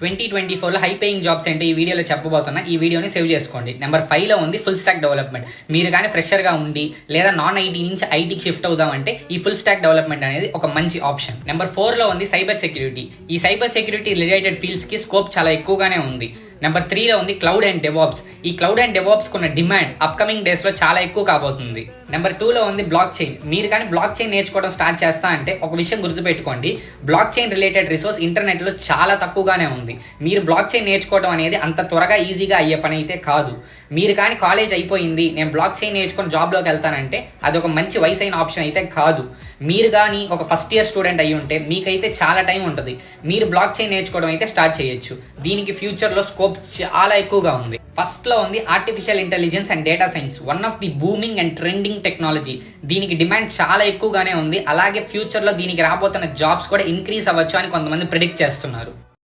2024లో high paying jobs అంటే ఈ వీడియోలో చెప్పబోతున్నా. ఈ వీడియోని సేవ్ చేసుకోండి. నెంబర్ 5లో ఉంది ఫుల్ స్టాక్ డెవలప్మెంట్. మీరు కానీ ఫ్రెషర్గా ఉండి లేదా నాన్ ఐటీ నుంచి ఐటీకి షిఫ్ట్ అవుదామంటే ఈ ఫుల్ స్టాక్ డెవలప్మెంట్ అనేది ఒక మంచి ఆప్షన్. నెంబర్ 4లో ఉంది సైబర్ సెక్యూరిటీ. ఈ సైబర్ సెక్యూరిటీ రిలేటెడ్ ఫీల్డ్స్ కి స్కోప్ చాలా ఎక్కువగానే ఉంది. నెంబర్ 3లో ఉంది క్లౌడ్ అండ్ డెవాప్స్. ఈ క్లౌడ్ అండ్ డెవాప్స్ కున్న డిమాండ్ అప్కమింగ్ డేస్ లో చాలా ఎక్కువ కాబోతుంది. నెంబర్ 2లో ఉంది బ్లాక్ చైన్. మీరు కానీ బ్లాక్ చైన్ నేర్చుకోవడం స్టార్ట్ చేస్తా అంటే ఒక విషయం గుర్తుపెట్టుకోండి, block chain related resource internet లో చాలా తక్కువగానే ఉంది. మీరు బ్లాక్ చైన్ నేర్చుకోవడం అనేది అంత త్వరగా ఈజీగా అయ్యే పని అయితే కాదు. మీరు కానీ కాలేజ్ అయిపోయింది నేను బ్లాక్ చైన్ నేర్చుకొని జాబ్లోకి వెళ్తానంటే అది ఒక మంచి వయసైన ఆప్షన్ అయితే కాదు. మీరు కానీ ఒక ఫస్ట్ ఇయర్ స్టూడెంట్ అయ్యి ఉంటే మీకైతే చాలా టైం ఉంటుంది. మీరు బ్లాక్ చైన్ నేర్చుకోవడం అయితే స్టార్ట్ చేయొచ్చు. దీనికి ఫ్యూచర్ లో స్కోప్ చాలా ఎక్కువగా ఉంది. ఫస్ట్ లో ఉంది artificial intelligence and data science, one of the booming and trending technology. దీనికి డిమాండ్ చాలా ఎక్కువగానే ఉంది. అలాగే ఫ్యూచర్ లో దీనికి రాబోతున్న జాబ్స్ కూడా ఇంక్రీజ్ అవ్వచ్చు అని కొంతమంది ప్రిడిక్ట్ చేస్తున్నారు.